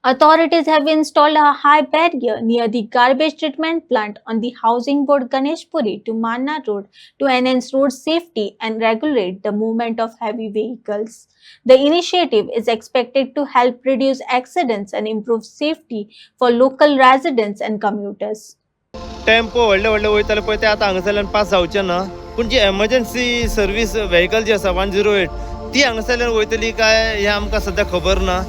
Authorities have installed a high barrier near the garbage treatment plant on the Housing Board Ganeshpuri to Manna Road to enhance road safety and regulate the movement of heavy vehicles. The initiative is expected to help reduce accidents and improve safety for local residents and commuters. Tempo व्हडले व्हडले वयताले पळय ते आतां हांगासरल्यान pass जावचे ना पूण जी emergency service vehicle जी आसा 108 ती हांगासरल्यान वयतली काय हें आमकां सद्या खबर ना.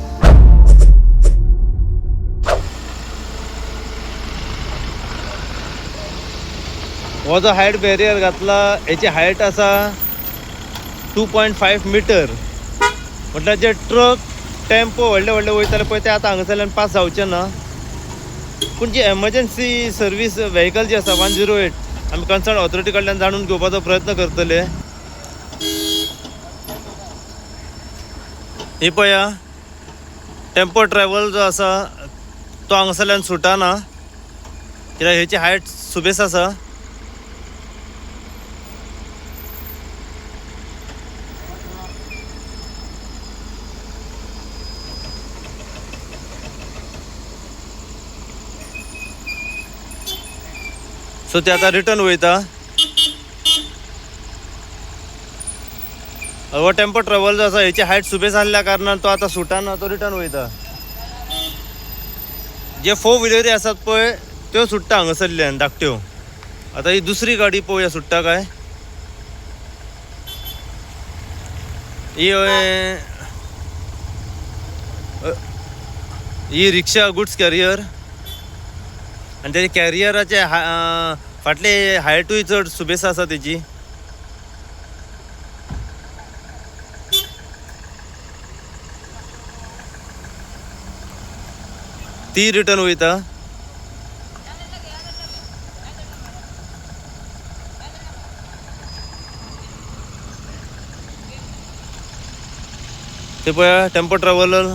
हो जो हायट बॅरियर घातला हेची हायट आसा 2.5 मिटर. म्हटल्यार जे ट्रक टेम्पो व्हडले व्हडले वयताले पळय ते आतां हांगासरल्यान पास जावचे ना पूण जी एमर्जन्सी सर्वीस व्हेकल जी आसा 108 आमी कन्सर्न ऑथॉरिटी कडल्यान जाणून घेवपाचो प्रयत्न करतले. ही पळया टेम्पो ट्रॅव्हल जो आसा तो हांगासरल्यान सुटना कित्याक हेची हायट सुबेस आसा. सो ते आतां रिटर्न वयता. हो टेम्पो ट्रॅव्हल जो आसा हेची हायट सुबेस आसल्या कारणान तो आतां सुटना, तो रिटर्न वयता. जे 4 व्हिलरी आसात पळय त्यो सुट्टा हांगासरल्यान धाकट्यो. आतां ही दुसरी गाडी पळोवया सुट्टा काय. ही रिक्षा गुड्स कॅरियर आनी तेजे कॅरियराचे फाटले हायटूय चड सुबेस आसा तेजी. ती रिटर्न वयता. ते पळया टेम्पो ट्रॅव्हलर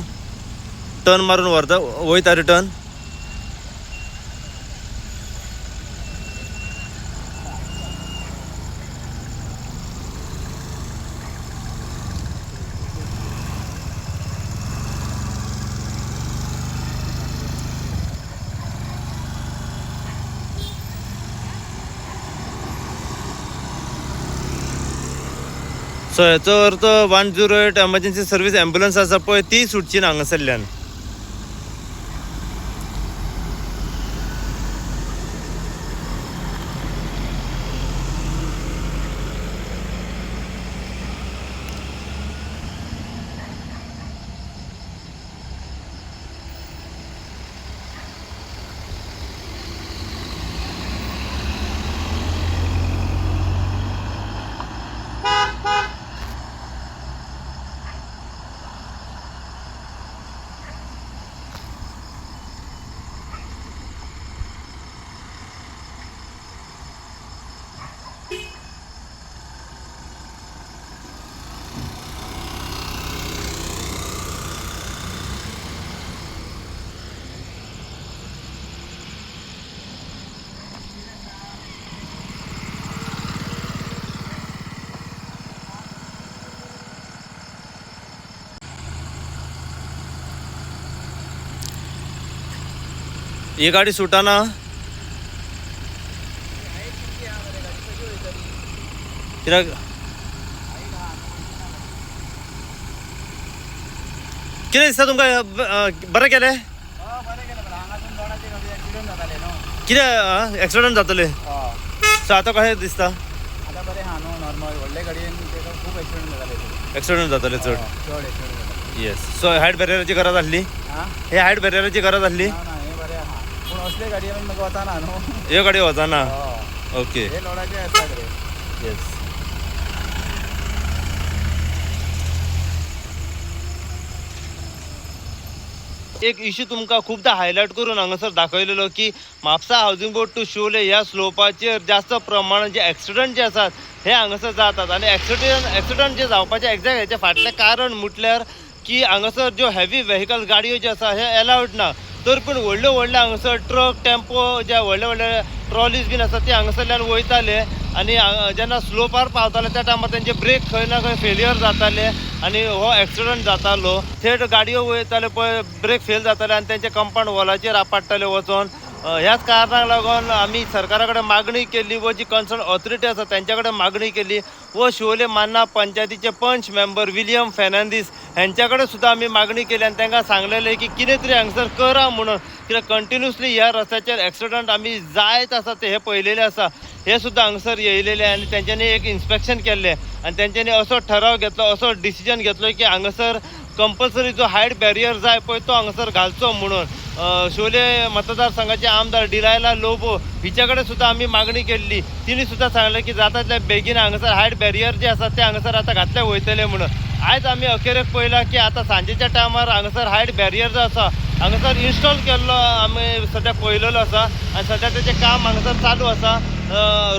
टर्न मारून व्हरता वयता रिटर्न. सो हेचो अर्थ 108 एमर्जन्सी सर्वीस एम्ब्युलन्स आसा पळय ती सुटची ना हांगासरल्यान. ही गाडी सुटना. कित्याक कितें दिसता तुमकां बरें केलें? कितें एक्सिडंट जातले? सो आतां कशें दिसता? एक्सिडंट जातले चड. येस. सो हायट बॅरियराची गरज आसली. हे हायट बॅरियराची गरज आसली. ह्यो गाडी वचना. ओके. येस. एक इश्यू तुमकां खूबदां हायलायट करून हांगासर दाखयलेलो की म्हापसा हावजींग बोर्ड टू शोले ह्या स्लोपाचेर जास्त प्रमाणात जे एक्सिडंट जे आसात हे हांगासर जातात. आनी एक्सिडंट जे जावपाचे एक्झॅक्ट हेचे फाटलें कारण म्हटल्यार की हांगासर ज्यो हेवी व्हेकल गाडयो ज्यो आसा हे अलाउड ना. तर पूण व्हडल्यो व्हडल्यो हांगासर ट्रक टेम्पो जे व्हडले व्हडले ट्रॉलीज बीन आसा ती हांगासरल्यान वयताले आनी जेन्ना स्लोपार पावताले त्या टायमार तेंचे ब्रेक खंय ना खंय फेलियर जाताले आनी हो एक्सिडंट जातालो. थेट गाडयो वयताले पळय ब्रेक फेल जाताले आनी तेंचे कंपाऊंड वॉलाचेर आपडटाले वचोन. ह्याच कारणाक लागून आमी सरकारा कडेन मागणी केली व जी कन्सर्न ऑथॉरिटी आसा तेंच्या कडेन मागणी केली व शिवोले मान्ना पंचायतीचे पंच मेंबर विलियम फेर्नांदीस हेंच्या कडेन सुद्दां आमी मागणी केली आनी तांकां सांगलेलें की कितें तरी हांगासर करा म्हणून, कित्याक कंटिन्युअसली ह्या रस्त्याचेर एक्सिडंट आमी जायत आसा ते हे पळयलेले आसा. हे सुद्दां हांगासर येयलेले आनी तेंच्यांनी एक इन्स्पेक्शन केल्लें आनी तेंच्यांनी असो ठराव घेतलो, असो डिसिजन घेतलो की हांगासर कंपल्सरी जो हायट बॅरियर जाय पळय तो हांगासर घालचो म्हणून. शोले मतदारसंघाचे आमदार डिलायला लोबो हिच्या कडेन सुद्दां आमी मागणी केल्ली. तिणी सुद्दां सांगलें की जाता तितल्या बेगीन हांगासर हायट बॅरियर जे आसा ते हांगासर आतां घातले वयतले म्हणून. आयज आमी अखेरेक पळयलां की आतां सांजेच्या टायमार हांगासर हायट बॅरियर जो आसा हांगासर इन्स्टॉल केल्लो आमी सद्या पळयलेलो आसा आनी सद्या तेचें काम हांगासर चालू आसा.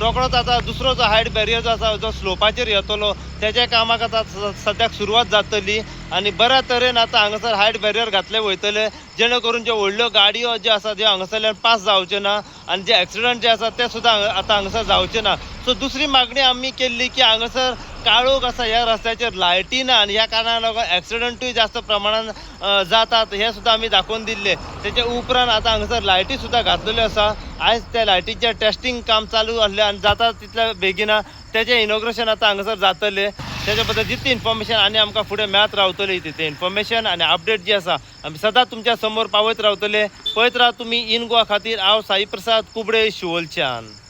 रोखडोच आतां दुसरो जो हायट बॅरियर जो आसा जो स्लोपाचेर येतलो तेच्या कामाक आतां सद्याक सुरवात जातली आनी बऱ्या तरेन आतां हांगासर हायट बॅरियर घातले वयतले जेणे करून ज्यो व्हडल्यो गाडयो ज्यो आसा त्यो हांगासरल्यान पास जावच्यो ना आनी जे एक्सिडंट जे आसा ते सुद्दां आतां हांगासर जावचे ना. सो दुसरी मागणी आमी केल्ली की हांगासर काळोख आसा ह्या रस्त्याचेर लायटी ना आनी ह्या कारणाक लागून एक्सिडंटूय जास्त प्रमाणान जातात हे सुद्दां आमी दाखोवन दिल्ले. तेच्या उपरांत आतां हांगासर लायटी सुद्दां घातलेल्यो आसा. आयज त्या लायटीचें टेस्टिंग काम चालू आसलें आनी जाता तितल्या बेगिना तेचें इनॉग्रेशन आतां हांगासर जातलें. तेच्या बद्दल जितली इन्फॉर्मेशन आनी आमकां फुडें मेळत रावतली तितली इन्फॉर्मेशन आनी अपडेट जी आसा आमी सदांच तुमच्या समोर पावयत रावतले. पळयत राव तुमी इन गोवा खातीर हांव साई प्रसाद कुबडे शिवोलच्यान.